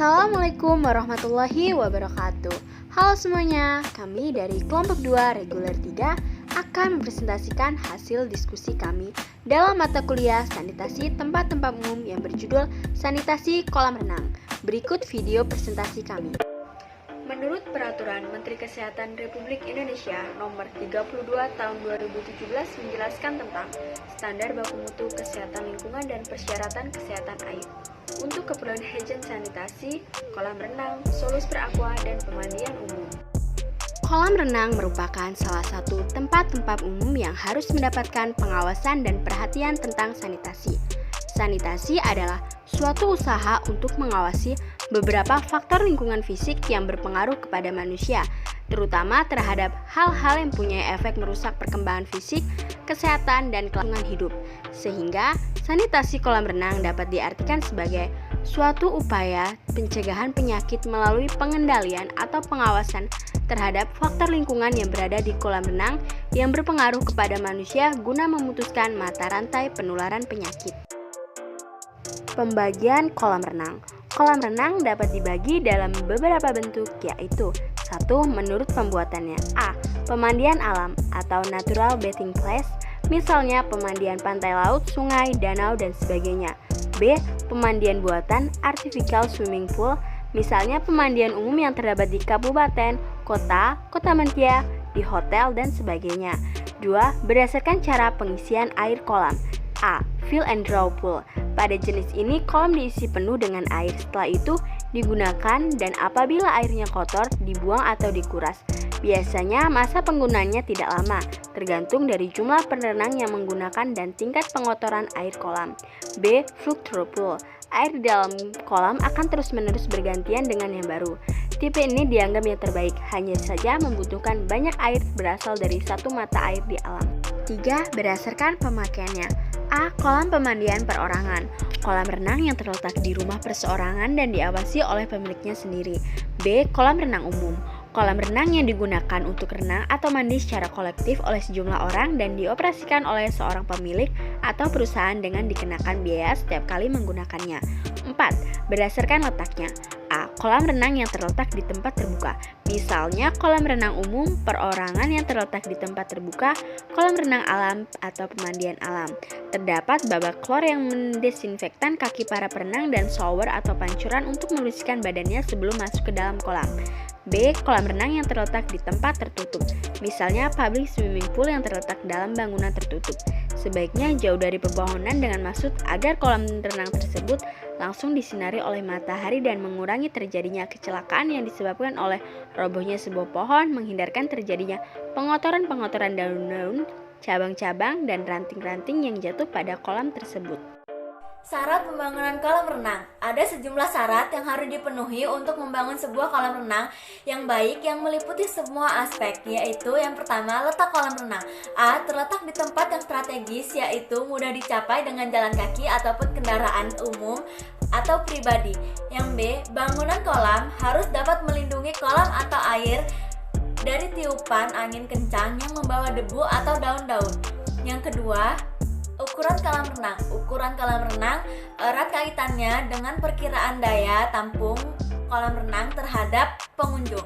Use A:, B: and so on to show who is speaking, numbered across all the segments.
A: Assalamualaikum warahmatullahi wabarakatuh. Halo semuanya, kami dari kelompok 2 reguler 3 akan mempresentasikan hasil diskusi kami dalam mata kuliah sanitasi tempat-tempat umum yang berjudul Sanitasi Kolam Renang. Berikut video presentasi kami. Menurut Peraturan Menteri Kesehatan Republik Indonesia Nomor 32 Tahun 2017 menjelaskan tentang standar baku mutu kesehatan lingkungan dan persyaratan kesehatan air untuk keperluan higien sanitasi, kolam renang, solus per-aqua, dan pemandian umum. Kolam renang merupakan salah satu tempat-tempat umum yang harus mendapatkan pengawasan dan perhatian tentang sanitasi. Sanitasi adalah suatu usaha untuk mengawasi beberapa faktor lingkungan fisik yang berpengaruh kepada manusia, terutama terhadap hal-hal yang punya efek merusak perkembangan fisik, kesehatan, dan kelangsungan hidup. Sehingga, sanitasi kolam renang dapat diartikan sebagai suatu upaya pencegahan penyakit melalui pengendalian atau pengawasan terhadap faktor lingkungan yang berada di kolam renang yang berpengaruh kepada manusia guna memutuskan mata rantai penularan penyakit. Pembagian kolam renang. Kolam renang dapat dibagi dalam beberapa bentuk, yaitu 1. Menurut pembuatannya. A. Pemandian alam atau natural bathing place, misalnya pemandian pantai laut, sungai, danau, dan sebagainya. B. Pemandian buatan artificial swimming pool, misalnya pemandian umum yang terdapat di kabupaten, kota, kota mantia, di hotel, dan sebagainya. 2. Berdasarkan cara pengisian air kolam. A. Fill and draw pool. Pada jenis ini, kolam diisi penuh dengan air. Setelah itu, digunakan dan apabila airnya kotor, dibuang atau dikuras. Biasanya, masa penggunaannya tidak lama, tergantung dari jumlah perenang yang menggunakan dan tingkat pengotoran air kolam. B. Flow-through pool. Air di dalam kolam akan terus-menerus bergantian dengan yang baru. Tipe ini dianggap yang terbaik, hanya saja membutuhkan banyak air berasal dari satu mata air di alam. 3. Berdasarkan pemakaiannya. A. Kolam pemandian perorangan. Kolam renang yang terletak di rumah perseorangan dan diawasi oleh pemiliknya sendiri. B. Kolam renang umum. Kolam renang yang digunakan untuk renang atau mandi secara kolektif oleh sejumlah orang dan dioperasikan oleh seorang pemilik atau perusahaan dengan dikenakan biaya setiap kali menggunakannya. 4. Berdasarkan letaknya. A. Kolam renang yang terletak di tempat terbuka. Misalnya kolam renang umum perorangan yang terletak di tempat terbuka, kolam renang alam atau pemandian alam. Terdapat babak klor yang mendesinfektan kaki para perenang dan shower atau pancuran untuk membersihkan badannya sebelum masuk ke dalam kolam. B. Kolam renang yang terletak di tempat tertutup, misalnya public swimming pool yang terletak dalam bangunan tertutup. Sebaiknya jauh dari pepohonan dengan maksud agar kolam renang tersebut langsung disinari oleh matahari dan mengurangi terjadinya kecelakaan yang disebabkan oleh robohnya sebuah pohon, menghindarkan terjadinya pengotoran-pengotoran daun-daun, cabang-cabang, dan ranting-ranting yang jatuh pada kolam tersebut.
B: Syarat pembangunan kolam renang. Ada sejumlah syarat yang harus dipenuhi untuk membangun sebuah kolam renang yang baik yang meliputi semua aspek, yaitu yang pertama, letak kolam renang. A. Terletak di tempat yang strategis, yaitu mudah dicapai dengan jalan kaki ataupun kendaraan umum atau pribadi. Yang B. Bangunan kolam harus dapat melindungi kolam atau air dari tiupan angin kencang yang membawa debu atau daun-daun. Yang kedua, ukuran kolam renang. Ukuran kolam renang erat kaitannya dengan perkiraan daya tampung kolam renang terhadap pengunjung.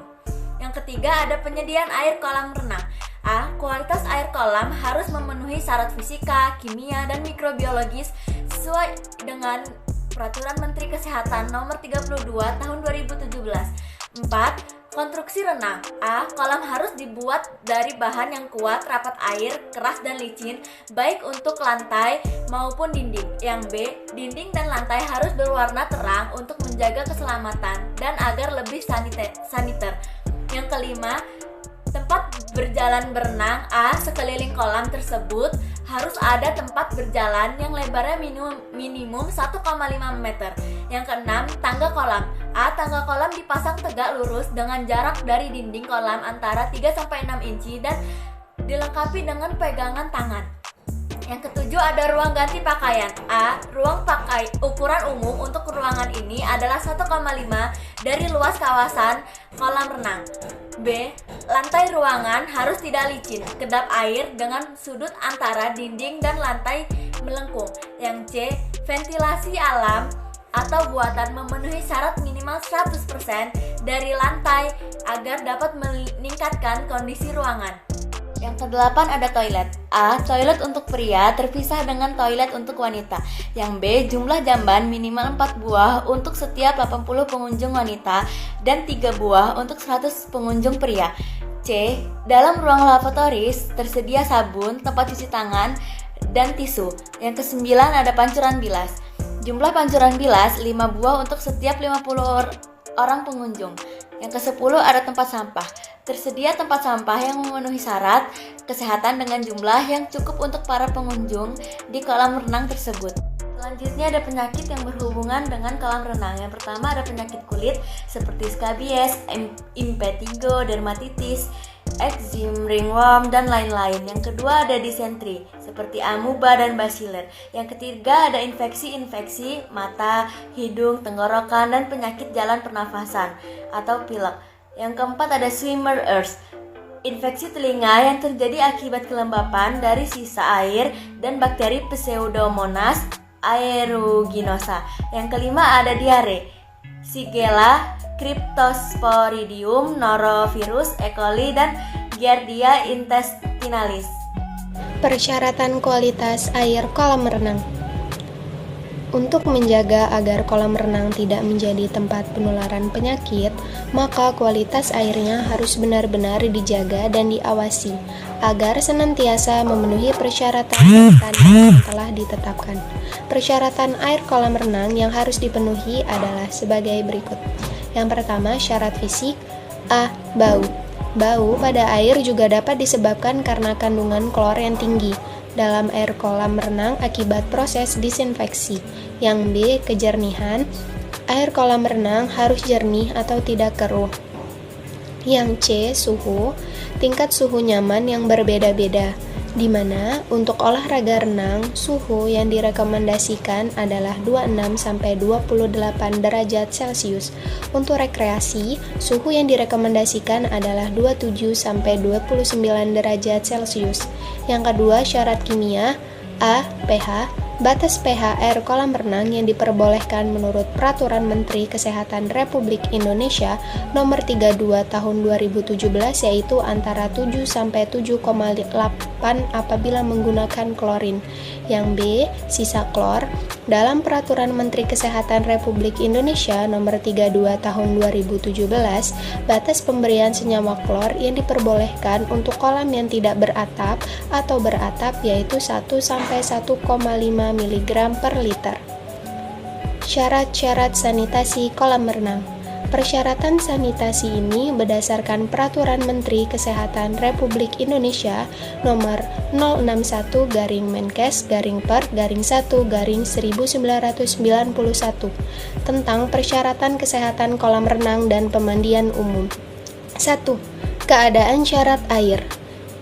B: Yang ketiga, ada penyediaan air kolam renang. A. Kualitas air kolam harus memenuhi syarat fisika, kimia, dan mikrobiologis sesuai dengan Peraturan Menteri Kesehatan Nomor 32 Tahun 2017. 4. Konstruksi renang. A. Kolam harus dibuat dari bahan yang kuat, rapat air, keras, dan licin, baik untuk lantai maupun dinding. Yang B. Dinding dan lantai harus berwarna terang untuk menjaga keselamatan dan agar lebih saniter. Yang kelima, tempat berjalan berenang. A. Sekeliling kolam tersebut harus ada tempat berjalan yang lebarnya minimum 1,5 meter. Yang keenam, tangga kolam. A. Tangga kolam dipasang tegak lurus dengan jarak dari dinding kolam antara 3-6 inci dan dilengkapi dengan pegangan tangan. Yang ketujuh, ada ruang ganti pakaian. A. Ruang pakai ukuran umum untuk ruangan ini adalah 1,5 dari luas kawasan kolam renang. B. Lantai ruangan harus tidak licin, kedap air dengan sudut antara dinding dan lantai melengkung. Yang C. Ventilasi alam atau buatan memenuhi syarat minimal 100% dari lantai agar dapat meningkatkan kondisi ruangan. Yang kedelapan ada toilet. A. Toilet untuk pria terpisah dengan toilet untuk wanita. Yang B. Jumlah jamban minimal 4 buah untuk setiap 80 pengunjung wanita dan 3 buah untuk 100 pengunjung pria. C. Dalam ruang lavatoris tersedia sabun, tempat cuci tangan, dan tisu. Yang kesembilan ada pancuran bilas. Jumlah pancuran bilas 5 buah untuk setiap 50 orang pengunjung. Yang ke-10 ada tempat sampah. Tersedia tempat sampah yang memenuhi syarat kesehatan dengan jumlah yang cukup untuk para pengunjung di kolam renang tersebut. Selanjutnya ada penyakit yang berhubungan dengan kolam renang. Yang pertama ada penyakit kulit seperti skabies, impetigo, dermatitis, ekzim, ringworm, dan lain-lain. Yang kedua ada disentri seperti amuba dan baciller. Yang ketiga ada infeksi-infeksi mata, hidung, tenggorokan, dan penyakit jalan pernafasan atau pilek. Yang keempat ada swimmers, infeksi telinga yang terjadi akibat kelembapan dari sisa air dan bakteri Pseudomonas aeruginosa. Yang kelima ada diare, Shigella, Cryptosporidium, Norovirus, E. coli, dan Giardia intestinalis.
C: Persyaratan kualitas air kolam renang. Untuk menjaga agar kolam renang tidak menjadi tempat penularan penyakit, maka kualitas airnya harus benar-benar dijaga dan diawasi agar senantiasa memenuhi persyaratan yang telah ditetapkan. Persyaratan air kolam renang yang harus dipenuhi adalah sebagai berikut. Yang pertama, syarat fisik. A. Bau. Bau pada air juga dapat disebabkan karena kandungan klor yang tinggi dalam air kolam renang akibat proses disinfeksi. Yang B. Kejernihan. Air kolam renang harus jernih atau tidak keruh. Yang C. Suhu. Tingkat suhu nyaman yang berbeda-beda, di mana untuk olahraga renang, suhu yang direkomendasikan adalah 26-28 derajat Celcius. Untuk rekreasi, suhu yang direkomendasikan adalah 27-29 derajat Celcius. Yang kedua, syarat kimia. A. pH. Batas pH air kolam renang yang diperbolehkan menurut Peraturan Menteri Kesehatan Republik Indonesia Nomor 32 Tahun 2017 yaitu antara 7 sampai 7,8 apabila menggunakan klorin. Yang B. Sisa klor. Dalam Peraturan Menteri Kesehatan Republik Indonesia Nomor 32 Tahun 2017, batas pemberian senyawa klor yang diperbolehkan untuk kolam yang tidak beratap atau beratap yaitu 1 sampai 1,5 mg per liter. Syarat-syarat sanitasi kolam renang. Persyaratan sanitasi ini berdasarkan Peraturan Menteri Kesehatan Republik Indonesia Nomor 061-per-1-1991 tentang persyaratan kesehatan kolam renang dan pemandian umum. 1. Keadaan syarat air.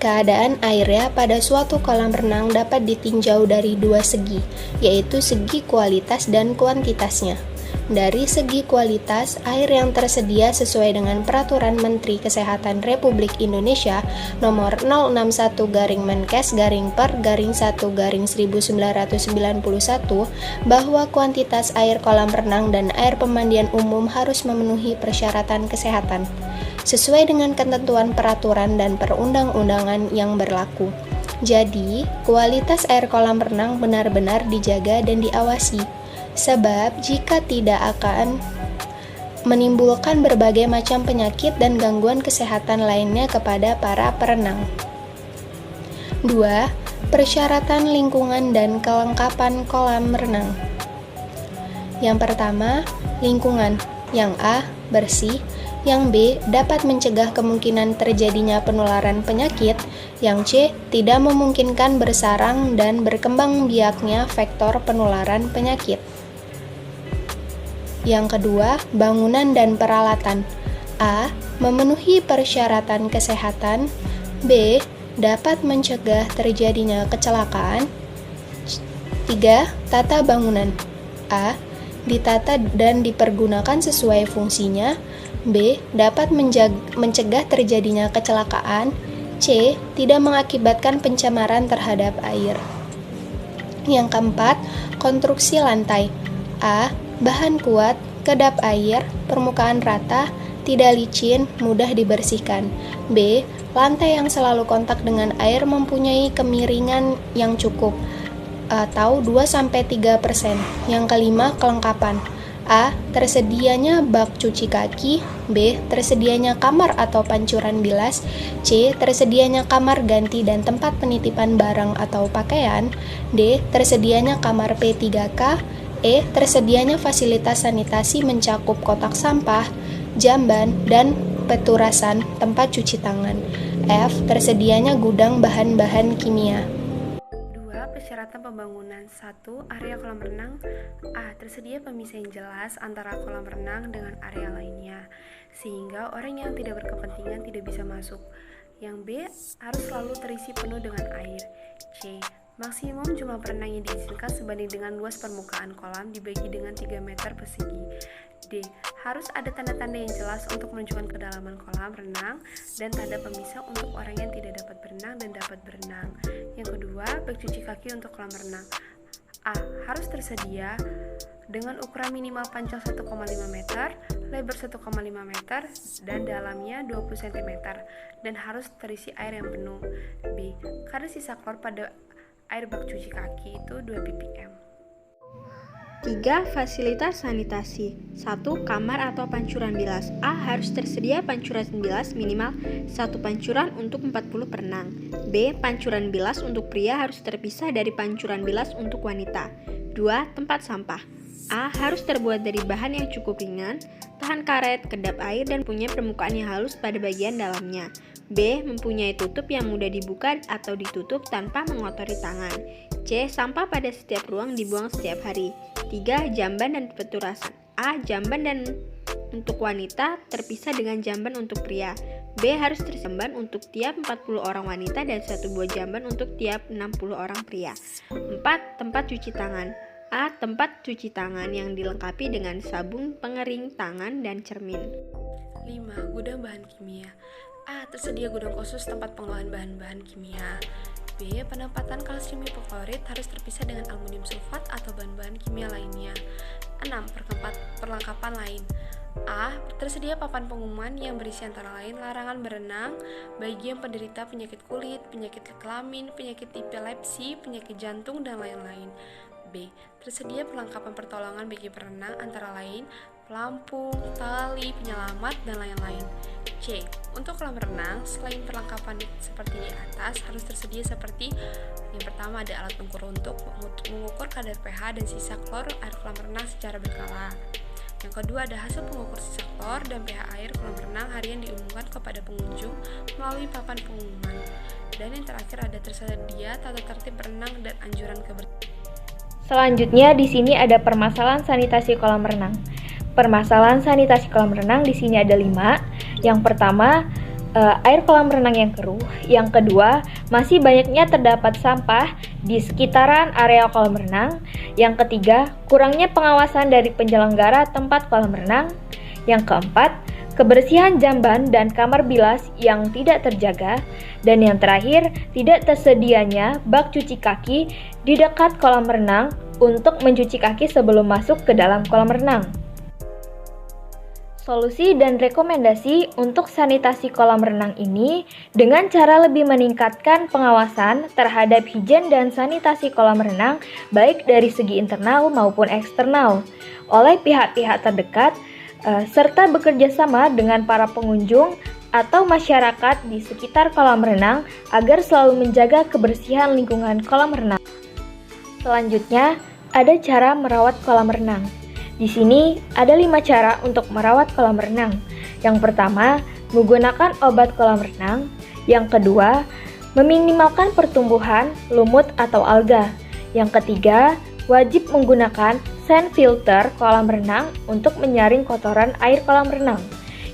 C: Keadaan airnya pada suatu kolam renang dapat ditinjau dari dua segi, yaitu segi kualitas dan kuantitasnya. Dari segi kualitas, air yang tersedia sesuai dengan Peraturan Menteri Kesehatan Republik Indonesia Nomor 061-per-1-1991 bahwa kuantitas air kolam renang dan air pemandian umum harus memenuhi persyaratan kesehatan sesuai dengan ketentuan peraturan dan perundang-undangan yang berlaku. Jadi, kualitas air kolam renang benar-benar dijaga dan diawasi, sebab jika tidak akan menimbulkan berbagai macam penyakit dan gangguan kesehatan lainnya kepada para perenang. 2. Persyaratan lingkungan dan kelengkapan kolam renang. Yang pertama, lingkungan. Yang A, bersih. Yang B, dapat mencegah kemungkinan terjadinya penularan penyakit. Yang C, tidak memungkinkan bersarang dan berkembang biaknya vektor penularan penyakit. Yang kedua, bangunan dan peralatan. A, memenuhi persyaratan kesehatan. B, dapat mencegah terjadinya kecelakaan. 3. Tata bangunan. A, ditata dan dipergunakan sesuai fungsinya. B. Dapat mencegah terjadinya kecelakaan. C. Tidak mengakibatkan pencemaran terhadap air. Yang keempat, konstruksi lantai. A. Bahan kuat, kedap air, permukaan rata, tidak licin, mudah dibersihkan. B. Lantai yang selalu kontak dengan air mempunyai kemiringan yang cukup atau 2-3%. Yang kelima, kelengkapan. A. Tersedianya bak cuci kaki. B. Tersedianya kamar atau pancuran bilas. C. Tersedianya kamar ganti dan tempat penitipan barang atau pakaian. D. Tersedianya kamar P3K. E. Tersedianya fasilitas sanitasi mencakup kotak sampah, jamban, dan peturasan tempat cuci tangan. F. Tersedianya gudang bahan-bahan kimia.
A: Persyaratan pembangunan. 1. Area kolam renang. A. Tersedia pemisah yang jelas antara kolam renang dengan area lainnya, sehingga orang yang tidak berkepentingan tidak bisa masuk. Yang B. Harus selalu terisi penuh dengan air. C. Maksimum jumlah perenang yang diizinkan sebanding dengan luas permukaan kolam dibagi dengan 3 meter persegi. D. Harus ada tanda-tanda yang jelas untuk menunjukkan kedalaman kolam renang dan tanda pemisah untuk orang yang tidak dapat berenang dan dapat berenang. Yang kedua, bak cuci kaki untuk kolam renang. A. Harus tersedia dengan ukuran minimal panjang 1,5 meter, lebar 1,5 meter, dan dalamnya 20 cm, dan harus terisi air yang penuh. B. Kadar sisa klor pada air bak cuci kaki itu 2 ppm. 3. Fasilitas sanitasi. 1. Kamar atau pancuran bilas. A. Harus tersedia pancuran bilas minimal 1 pancuran untuk 40 perenang. B. Pancuran bilas untuk pria harus terpisah dari pancuran bilas untuk wanita. 2. Tempat sampah. A. Harus terbuat dari bahan yang cukup ringan, tahan karet, kedap air, dan punya permukaan yang halus pada bagian dalamnya. B. Mempunyai tutup yang mudah dibuka atau ditutup tanpa mengotori tangan. C. Sampah pada setiap ruang dibuang setiap hari. 3. Jamban dan peturasan. A. Jamban dan untuk wanita terpisah dengan jamban untuk pria. B. Harus tersedia untuk tiap 40 orang wanita dan 1 buah jamban untuk tiap 60 orang pria. 4. Tempat cuci tangan. A. Tempat cuci tangan yang dilengkapi dengan sabun pengering tangan dan cermin. 5. Gudang bahan kimia. A. Tersedia gudang khusus tempat pengolahan bahan-bahan kimia. B. Penempatan kalsium hipoklorit harus terpisah dengan aluminium sulfat atau bahan-bahan kimia lainnya. 6. Perlengkapan lain. A. Tersedia papan pengumuman yang berisi antara lain larangan berenang bagi yang penderita penyakit kulit, penyakit kelamin, penyakit epilepsi, penyakit jantung, dan lain-lain. B. Tersedia perlengkapan pertolongan bagi perenang antara lain pelampung, tali, penyelamat, dan lain-lain. C. Untuk kolam renang, selain perlengkapan seperti di atas, harus tersedia seperti yang pertama ada alat ukur untuk mengukur kadar pH dan sisa klor air kolam renang secara berkala. Yang kedua ada hasil pengukur sisa klor dan pH air kolam renang harian diumumkan kepada pengunjung melalui papan pengumuman. Dan yang terakhir ada tersedia tata tertib berenang dan anjuran kebersihan.
D: Selanjutnya di sini ada permasalahan sanitasi kolam renang. Permasalahan sanitasi kolam renang di sini ada 5. Yang pertama, air kolam renang yang keruh. Yang kedua, masih banyaknya terdapat sampah di sekitaran area kolam renang. Yang ketiga, kurangnya pengawasan dari penyelenggara tempat kolam renang. Yang keempat, kebersihan jamban dan kamar bilas yang tidak terjaga. Dan yang terakhir, tidak tersedianya bak cuci kaki di dekat kolam renang untuk mencuci kaki sebelum masuk ke dalam kolam renang. Solusi dan rekomendasi untuk sanitasi kolam renang ini dengan cara lebih meningkatkan pengawasan terhadap higien dan sanitasi kolam renang baik dari segi internal maupun eksternal oleh pihak-pihak terdekat serta bekerja sama dengan para pengunjung atau masyarakat di sekitar kolam renang agar selalu menjaga kebersihan lingkungan kolam renang. Selanjutnya, ada cara merawat kolam renang. Di sini ada 5 cara untuk merawat kolam renang. Yang pertama, menggunakan obat kolam renang. Yang kedua, meminimalkan pertumbuhan lumut atau alga. Yang ketiga, wajib menggunakan sand filter kolam renang untuk menyaring kotoran air kolam renang.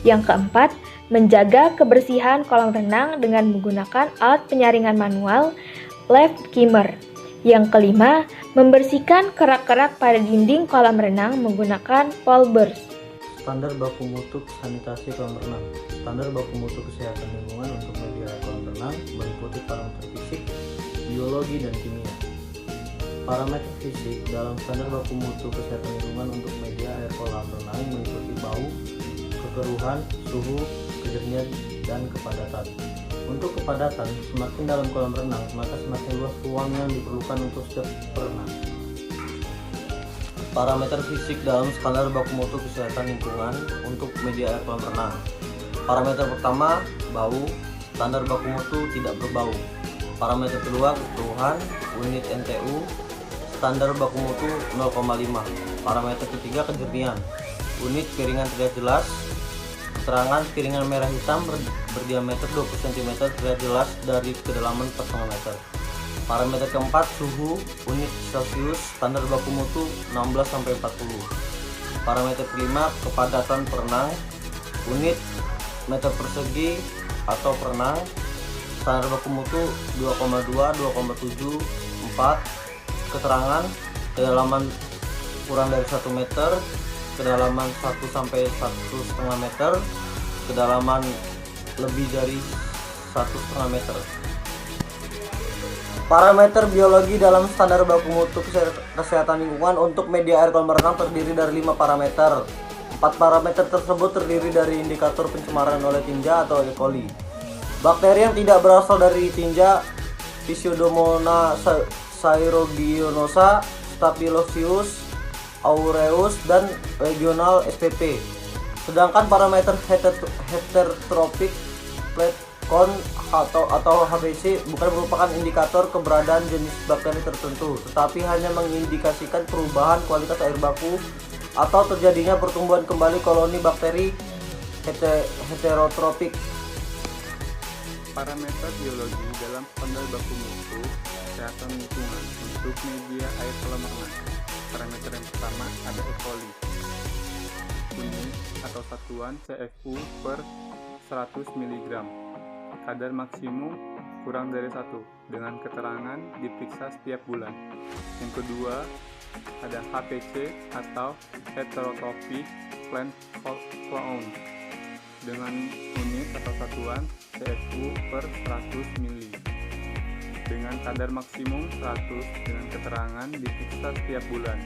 D: Yang keempat, menjaga kebersihan kolam renang dengan menggunakan alat penyaringan manual left skimmer. Yang kelima, membersihkan kerak-kerak pada dinding kolam renang menggunakan pole burst.
E: Standar baku mutu sanitasi kolam renang. Standar baku mutu kesehatan lingkungan untuk media kolam renang meliputi parameter fisik, biologi, dan kimia. Parameter fisik dalam standar baku mutu kesehatan lingkungan untuk media air kolam renang meliputi bau, kekeruhan, suhu, kejernihan, dan kepadatan. Untuk kepadatan, semakin dalam kolam renang, maka semakin luas ruang yang diperlukan untuk setiap perenang. Parameter fisik dalam standar baku mutu kesehatan lingkungan untuk media air kolam renang. Parameter pertama, bau, standar baku mutu tidak berbau. Parameter kedua, kekeruhan, unit NTU, standar baku mutu 0,5. Parameter ketiga, kejernihan, unit piringan terlihat jelas. Keterangan piringan merah hitam berdiameter 20 cm terlihat jelas dari kedalaman 4,5 meter. Parameter keempat, suhu, unit Celcius, standar baku mutu 16-40. Parameter kelima, kepadatan perenang, unit meter persegi atau perenang, standar baku mutu 2,2, 2,7, 4. Keterangan kedalaman kurang dari 1 meter, kedalaman 1 sampai 1,5 meter, kedalaman lebih dari 1,5 meter. Parameter biologi dalam standar baku mutu kesehatan lingkungan untuk media air kolam renang terdiri dari 5 parameter. 4 parameter tersebut terdiri dari indikator pencemaran oleh tinja atau E. coli, bakteri yang tidak berasal dari tinja, Pseudomonas aeruginosa, Staphylococcus aureus, dan regional SPP. Sedangkan parameter heterotrophic plate count atau HBC bukan merupakan indikator keberadaan jenis bakteri tertentu, tetapi hanya mengindikasikan perubahan kualitas air baku atau terjadinya pertumbuhan kembali koloni bakteri heterotropik.
F: Parameter biologi dalam standar baku mutu kesehatan lingkungan untuk media air kolam renang. Parameter yang pertama ada E. coli, unit atau satuan CFU per 100 mg, kadar maksimum kurang dari 1, dengan keterangan diperiksa setiap bulan. Yang kedua ada HPC atau heterotrophic plant count, dengan unit atau satuan CFU per 100 ml, dengan kadar maksimum 100, dengan keterangan diperiksa setiap bulan.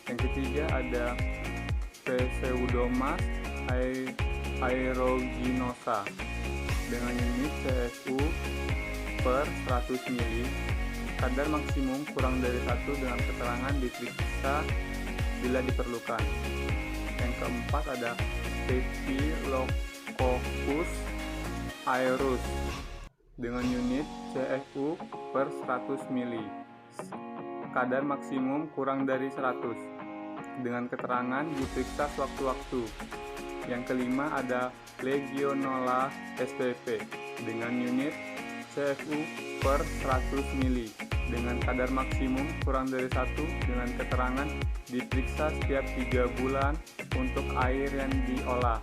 F: Yang ketiga ada Pseudomonas aeruginosa, dengan unit CFU per 100 ml, kadar maksimum kurang dari 1, dengan keterangan diperiksa bila diperlukan. Yang keempat ada Staphylococcus aureus, dengan unit CFU per 100 ml, kadar maksimum kurang dari 100, dengan keterangan diperiksa sewaktu-waktu. Yang kelima ada Legionella SPP, dengan unit CFU per 100 ml, dengan kadar maksimum kurang dari 1, dengan keterangan diperiksa setiap 3 bulan untuk air yang diolah,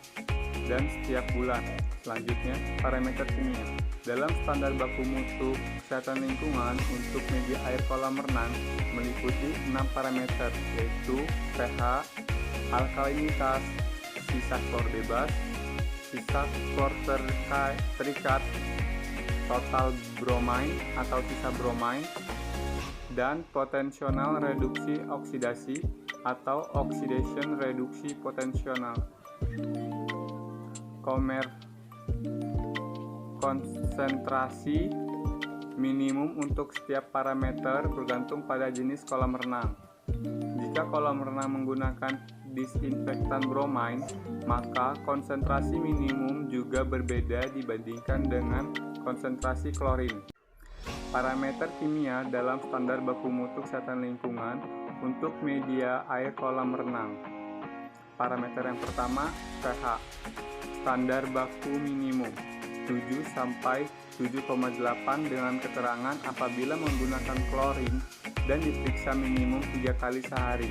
F: dan setiap bulan. Selanjutnya, parameter kimia. Dalam standar baku mutu kesehatan lingkungan untuk media air kolam renang meliputi 6 parameter, yaitu pH, alkalinitas, sisa klor bebas, sisa klor terikat, total bromine atau sisa bromine, dan potensial reduksi oksidasi atau oxidation reduksi potensial. Konsentrasi minimum untuk setiap parameter bergantung pada jenis kolam renang. Jika kolam renang menggunakan disinfektan bromine, maka konsentrasi minimum juga berbeda dibandingkan dengan konsentrasi klorin. Parameter kimia dalam standar baku mutu kesehatan lingkungan untuk media air kolam renang. Parameter yang pertama, pH. Standar baku minimum 7-7,8 dengan keterangan apabila menggunakan klorin dan diperiksa minimum 3 kali sehari.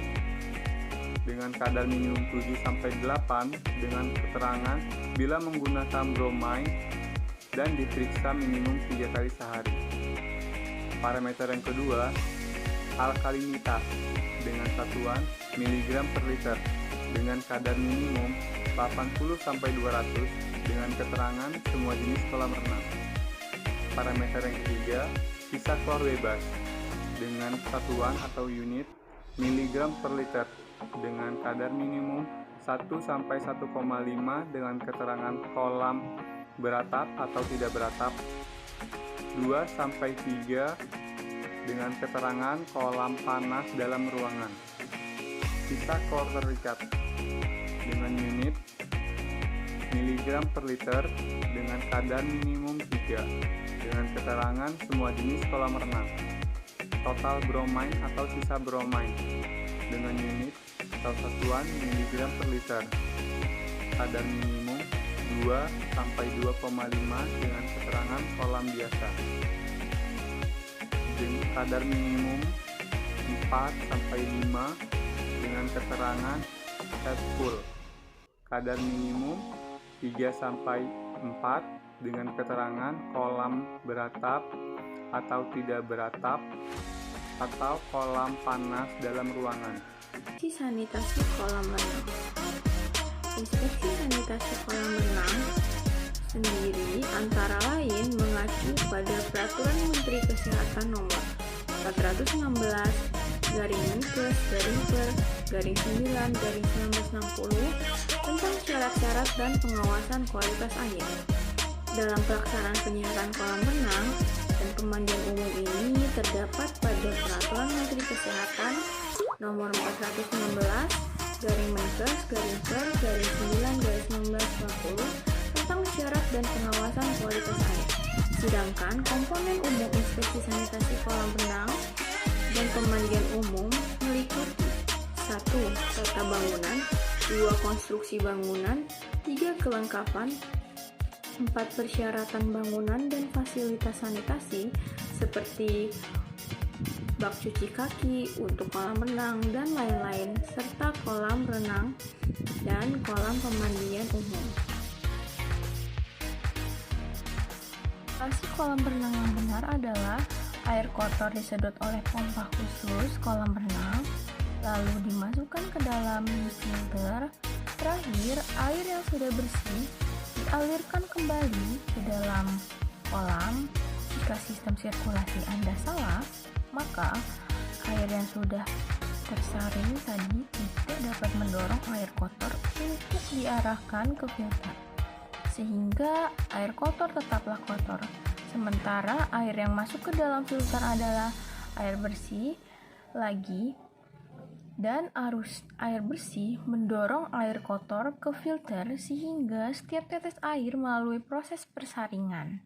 F: Dengan kadar minimum 7-8 dengan keterangan bila menggunakan bromine dan diperiksa minimum 3 kali sehari. Parameter yang kedua, alkalinitas dengan satuan miligram per liter dengan kadar minimum 80-200 dengan keterangan semua jenis kolam renang. Parameter yang ketiga, sisa klor bebas dengan satuan atau unit miligram per liter dengan kadar minimum 1-1,5 dengan keterangan kolam beratap atau tidak beratap, 2-3 dengan keterangan kolam panas dalam ruangan. Sisa klor terikat dengan unit miligram per liter dengan kadar minimum 3 dengan keterangan semua jenis kolam renang. Total bromine atau sisa bromine dengan unit atau satuan miligram per liter. Kadar minimum 2-2,5 dengan keterangan kolam biasa. Kadar minimum 4-5 dengan keterangan head full. Kadar minimum 3-4 dengan keterangan kolam beratap atau tidak beratap atau kolam panas dalam ruangan.
G: Sanitasi kolam renang. Inspeksi sanitasi kolam renang sendiri antara lain mengacu pada Peraturan Menteri Kesehatan Nomor 416/Menkes/Per/9/1960 tentang syarat-syarat dan pengawasan kualitas air. Dalam pelaksanaan penyihatan kolam renang dan pemandian umum ini terdapat pada Peraturan Menteri Kesehatan Nomor 416/Menkes/Per/9/1960 tentang syarat dan pengawasan kualitas air. Sedangkan komponen umum inspeksi sanitasi kolam renang dan pemandian umum meliputi 1. Tata bangunan, 2. Konstruksi bangunan, 3. Kelengkapan, 4. Persyaratan bangunan dan fasilitas sanitasi seperti bak cuci kaki untuk kolam renang dan lain-lain, serta kolam renang dan kolam pemandian umum.
H: Sanitasi kolam renang yang benar adalah air kotor disedot oleh pompa khusus kolam renang, lalu dimasukkan ke dalam filter. Terakhir, air yang sudah bersih dialirkan kembali ke dalam kolam. Jika sistem sirkulasi Anda salah, maka air yang sudah tersaring tadi tidak dapat mendorong air kotor untuk diarahkan ke filter, sehingga air kotor tetaplah kotor. Sementara air yang masuk ke dalam filter adalah air bersih lagi, dan arus air bersih mendorong air kotor ke filter sehingga setiap tetes air melalui proses persaringan.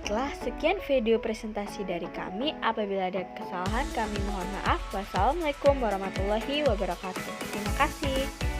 A: Baiklah, sekian video presentasi dari kami. Apabila ada kesalahan, kami mohon maaf. Wassalamualaikum warahmatullahi wabarakatuh. Terima kasih.